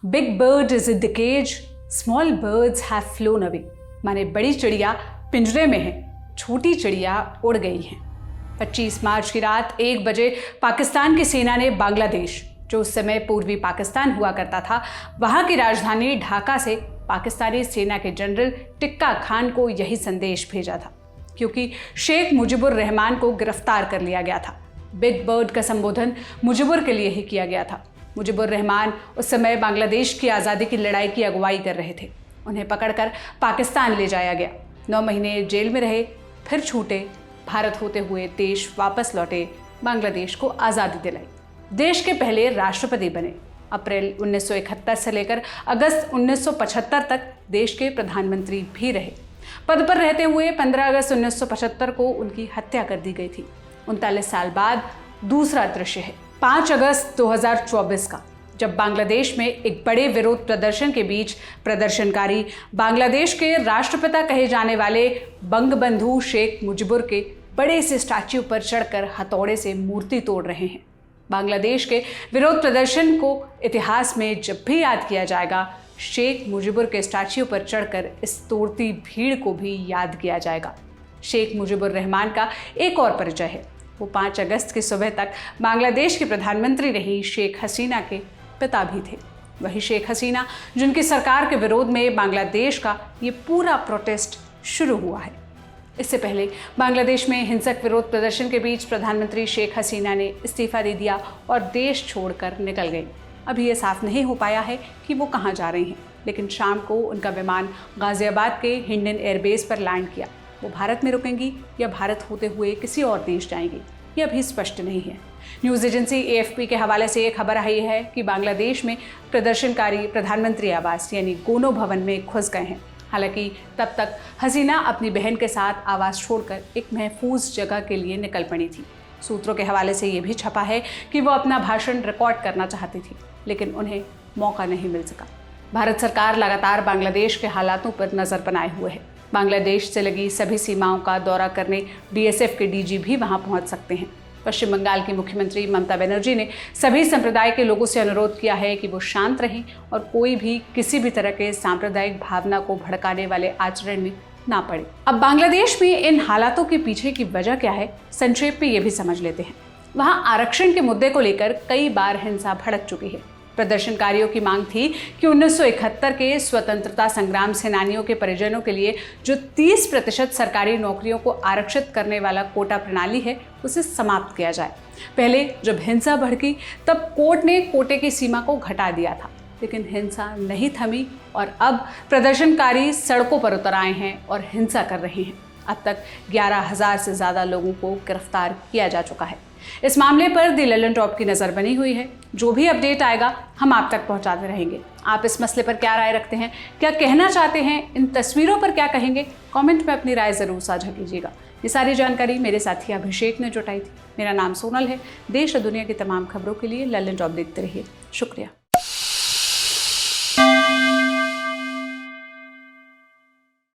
Big bird is in the cage, small birds have flown away. माने बड़ी चिड़िया पिंजरे में है, छोटी चिड़िया उड़ गई हैं। 25 मार्च की रात 1 बजे पाकिस्तान की सेना ने बांग्लादेश, जो उस समय पूर्वी पाकिस्तान हुआ करता था, वहां की राजधानी ढाका से पाकिस्तानी सेना के जनरल टिक्का खान को यही संदेश भेजा था, क्योंकि शेख मुजीबुर रहमान को गिरफ्तार कर लिया गया था। बिग बर्ड का संबोधन मुजीबुर के लिए ही किया गया था। मुजीबुर रहमान उस समय बांग्लादेश की आज़ादी की लड़ाई की अगुवाई कर रहे थे। उन्हें पकड़कर पाकिस्तान ले जाया गया। 9 महीने जेल में रहे, फिर छूटे, भारत होते हुए देश वापस लौटे, बांग्लादेश को आज़ादी दिलाई, देश के पहले राष्ट्रपति बने। अप्रैल 1971 से लेकर अगस्त 1975 तक देश के प्रधानमंत्री भी रहे। पद पर रहते हुए 15 अगस्त 1975 को उनकी हत्या कर दी गई थी। 39 साल बाद दूसरा दृश्य है 5 अगस्त 2024 का, जब बांग्लादेश में एक बड़े विरोध प्रदर्शन के बीच प्रदर्शनकारी बांग्लादेश के राष्ट्रपिता कहे जाने वाले बंगबंधु शेख मुजीबुर के बड़े से स्टैच्यू पर चढ़कर हथौड़े से मूर्ति तोड़ रहे हैं। बांग्लादेश के विरोध प्रदर्शन को इतिहास में जब भी याद किया जाएगा, शेख मुजीबुर के स्टैच्यू पर चढ़कर इस तोड़ती भीड़ को भी याद किया जाएगा। शेख मुजीबुर रहमान का एक और परिचय है। वो 5 अगस्त की सुबह तक बांग्लादेश की प्रधानमंत्री रही शेख हसीना के पिता भी थे। वही शेख हसीना जिनकी सरकार के विरोध में बांग्लादेश का ये पूरा प्रोटेस्ट शुरू हुआ है। इससे पहले बांग्लादेश में हिंसक विरोध प्रदर्शन के बीच प्रधानमंत्री शेख हसीना ने इस्तीफा दे दिया और देश छोड़कर निकल गई। अभी ये साफ नहीं हो पाया है कि वो कहाँ जा रही हैं, लेकिन शाम को उनका विमान गाजियाबाद के हिंडन एयरबेस पर लैंड किया। वो भारत में रुकेंगी या भारत होते हुए किसी और देश जाएंगी, ये अभी स्पष्ट नहीं है। न्यूज़ एजेंसी AFP के हवाले से ये खबर आई है कि बांग्लादेश में प्रदर्शनकारी प्रधानमंत्री आवास यानी गोनो भवन में घुस गए हैं। हालांकि तब तक हसीना अपनी बहन के साथ आवास छोड़कर एक महफूज जगह के लिए निकल पड़ी थी। सूत्रों के हवाले से ये भी छपा है कि वो अपना भाषण रिकॉर्ड करना चाहती थी, लेकिन उन्हें मौका नहीं मिल सका। भारत सरकार लगातार बांग्लादेश के हालातों पर नज़र बनाए हुए है। बांग्लादेश से लगी सभी सीमाओं का दौरा करने BSF के DG भी वहां पहुंच सकते हैं। पश्चिम बंगाल की मुख्यमंत्री ममता बनर्जी ने सभी संप्रदाय के लोगों से अनुरोध किया है कि वो शांत रहें और कोई भी किसी भी तरह के सांप्रदायिक भावना को भड़काने वाले आचरण में ना पड़े। अब बांग्लादेश में इन हालातों के पीछे की वजह क्या है, संक्षेप में ये भी समझ लेते हैं। वहाँ आरक्षण के मुद्दे को लेकर कई बार हिंसा भड़क चुकी है। प्रदर्शनकारियों की मांग थी कि 1971 के स्वतंत्रता संग्राम सेनानियों के परिजनों के लिए जो 30% सरकारी नौकरियों को आरक्षित करने वाला कोटा प्रणाली है, उसे समाप्त किया जाए। पहले जब हिंसा भड़की तब कोर्ट ने कोटे की सीमा को घटा दिया था, लेकिन हिंसा नहीं थमी और अब प्रदर्शनकारी सड़कों पर उतर आए हैं और हिंसा कर रहे हैं। अब तक 11,000 से ज़्यादा लोगों को गिरफ्तार किया जा चुका है। इस मामले पर द लल्लन टॉप की नज़र बनी हुई है। जो भी अपडेट आएगा हम आप तक पहुंचाते रहेंगे। आप इस मसले पर क्या राय रखते हैं, क्या कहना चाहते हैं, इन तस्वीरों पर क्या कहेंगे, कमेंट में अपनी राय ज़रूर साझा कीजिएगा। ये सारी जानकारी मेरे साथी अभिषेक ने जुटाई थी। मेरा नाम सोनल है। देश और दुनिया की तमाम खबरों के लिए लल्लन टॉप देखते रहिए। शुक्रिया।